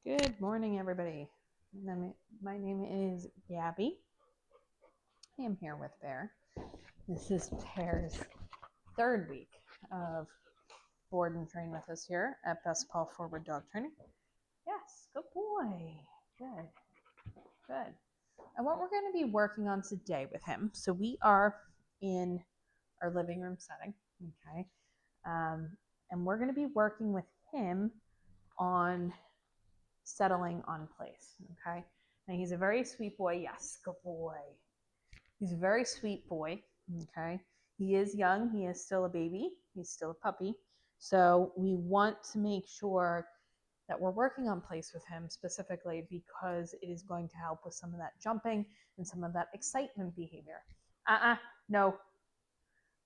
Good morning, everybody. My name is Gabby. I am here with Bear. This is Bear's third week of board and train with us here at Paw Forward Dog Training. Yes, good boy. Good, good. And what we're going to be working on today with him, so we are in our living room setting, okay? And we're going to be working with him on settling on place, okay? And he's a very sweet boy. Yes, good boy. He's a very sweet boy, okay? He is young. He is still a baby. He's still a puppy. So we want to make sure that we're working on place with him specifically because it is going to help with some of that jumping and some of that excitement behavior. No.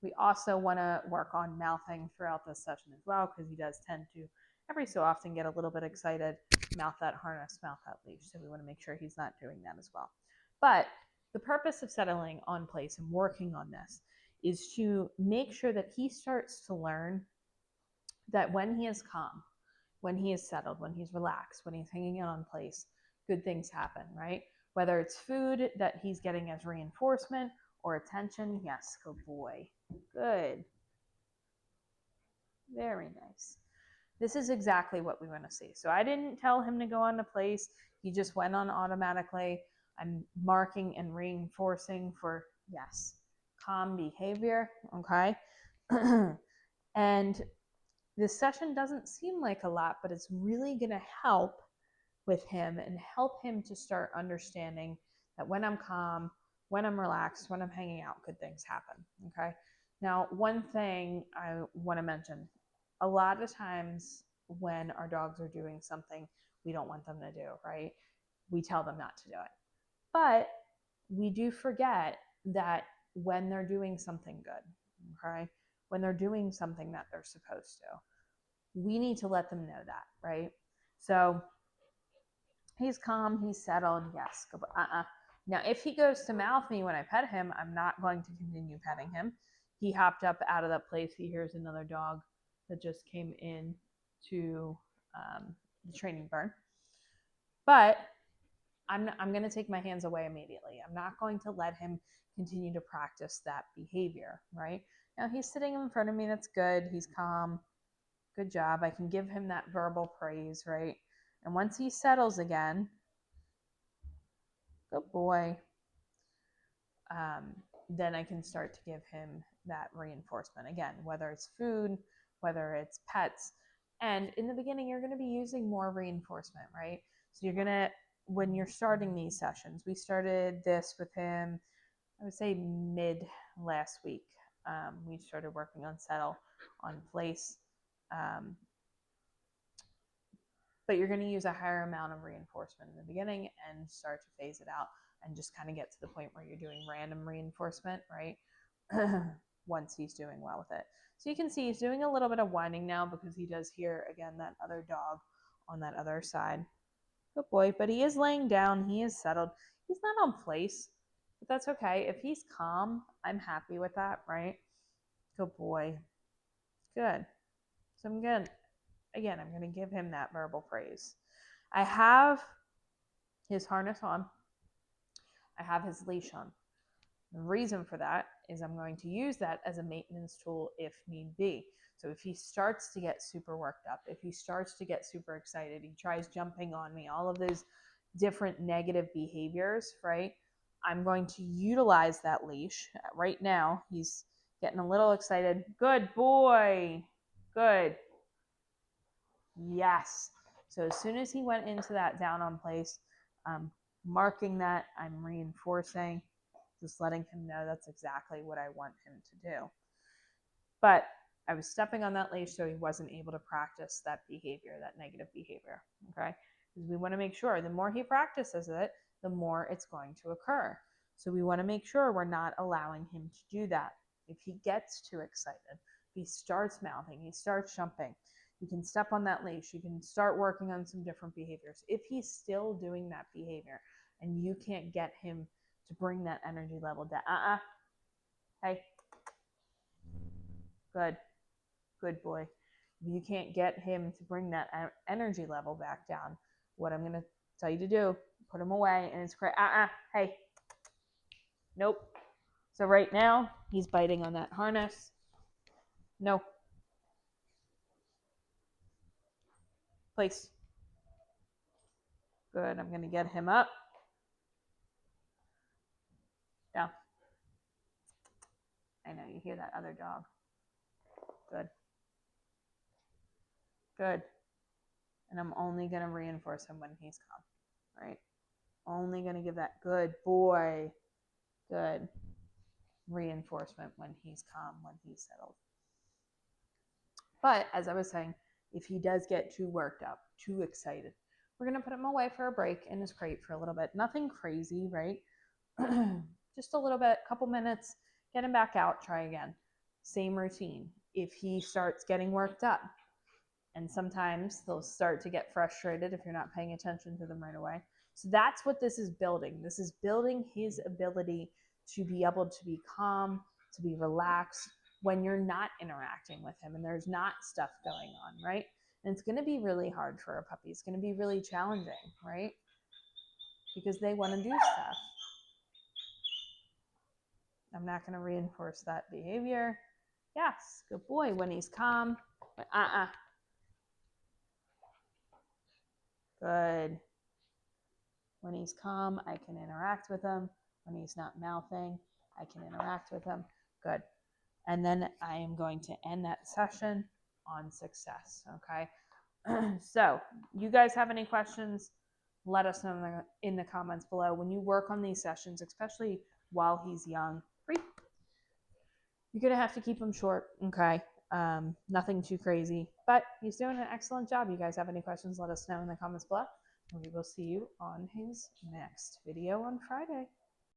We also want to work on mouthing throughout this session as well because he does tend to every so often get a little bit excited, mouth that harness, mouth that leash. So we want to make sure he's not doing that as well. But the purpose of settling on place and working on this is to make sure that he starts to learn that when he is calm, when he is settled, when he's relaxed, when he's hanging out on place, good things happen, right? Whether it's food that he's getting as reinforcement or attention. Yes, good boy. Good. Very nice. This is exactly what we want to see. So I didn't tell him to go on to place. He just went on automatically. I'm marking and reinforcing for, yes, calm behavior. Okay. And this session doesn't seem like a lot, but it's really going to help with him and help him to start understanding that when I'm calm, when I'm relaxed, when I'm hanging out, good things happen. Okay. Now, one thing I want to mention, a lot of times when our dogs are doing something we don't want them to do, right? We tell them not to do it. But we do forget that when they're doing something good, okay? When they're doing something that they're supposed to, we need to let them know that, right? So he's calm, he's settled. Yes. Now, if he goes to mouth me when I pet him, I'm not going to continue petting him. He hopped up out of that place. He hears another dog that just came in to the training barn. But I'm going to take my hands away immediately. I'm not going to let him continue to practice that behavior, right? Now, he's sitting in front of me. That's good. He's calm. Good job. I can give him that verbal praise, right? And once he settles again, good boy, then I can start to give him that reinforcement again, whether it's food, whether it's pets. And in the beginning, you're going to be using more reinforcement, right? So you're going to, when you're starting these sessions, we started this with him, I would say mid last week. We started working on settle, on place. But you're going to use a higher amount of reinforcement in the beginning and start to phase it out and just kind of get to the point where you're doing random reinforcement, right? Once he's doing well with it. So you can see he's doing a little bit of whining now because he does hear, again, that other dog on that other side. Good boy. But he is laying down. He is settled. He's not on place, but that's okay. If he's calm, I'm happy with that, right? Good boy. Good. So I'm going to give him that verbal praise. I have his harness on. I have his leash on. The reason for that is I'm going to use that as a maintenance tool if need be. So if he starts to get super worked up, if he starts to get super excited, he tries jumping on me, all of those different negative behaviors, right? I'm going to utilize that leash. Right now, he's getting a little excited. Good boy. Good. Yes. So as soon as he went into that down on place, marking that, I'm reinforcing, just letting him know that's exactly what I want him to do. But I was stepping on that leash so he wasn't able to practice that behavior, that negative behavior. Okay. Because we want to make sure the more he practices it, the more it's going to occur. So we want to make sure we're not allowing him to do that. If he gets too excited, if he starts mouthing, he starts jumping, you can step on that leash. You can start working on some different behaviors. If he's still doing that behavior and you can't get him to bring that energy level down, hey, good, good boy. If you can't get him to bring that energy level back down, What I'm going to tell you to do, put him away, and it's correct. Hey, nope. So right now, he's biting on that harness. No. Place. Good. I'm going to get him up. Down. I know you hear that other dog. Good. Good. And I'm only going to reinforce him when he's calm, right? Only going to give that good boy, good reinforcement when he's calm, when he's settled. But as I was saying, if he does get too worked up, too excited, we're going to put him away for a break in his crate for a little bit. Nothing crazy, right? Just a little bit, couple minutes, get him back out, try again. Same routine. If he starts getting worked up, and sometimes they'll start to get frustrated if you're not paying attention to them right away. So that's what this is building. This is building his ability to be able to be calm, to be relaxed when you're not interacting with him and there's not stuff going on, right? And it's going to be really hard for a puppy. It's going to be really challenging, right? Because they want to do stuff. I'm not going to reinforce that behavior. Yes, good boy when he's calm. But Good. When he's calm, I can interact with him. When he's not mouthing, I can interact with him. Good. And then I am going to end that session on success, okay? So, you guys have any questions? Let us know in the comments below. When you work on these sessions, especially while he's young, you're going to have to keep him short, okay? Nothing too crazy, but he's doing an excellent job. You guys have any questions, let us know in the comments below. And we will see you on his next video on Friday.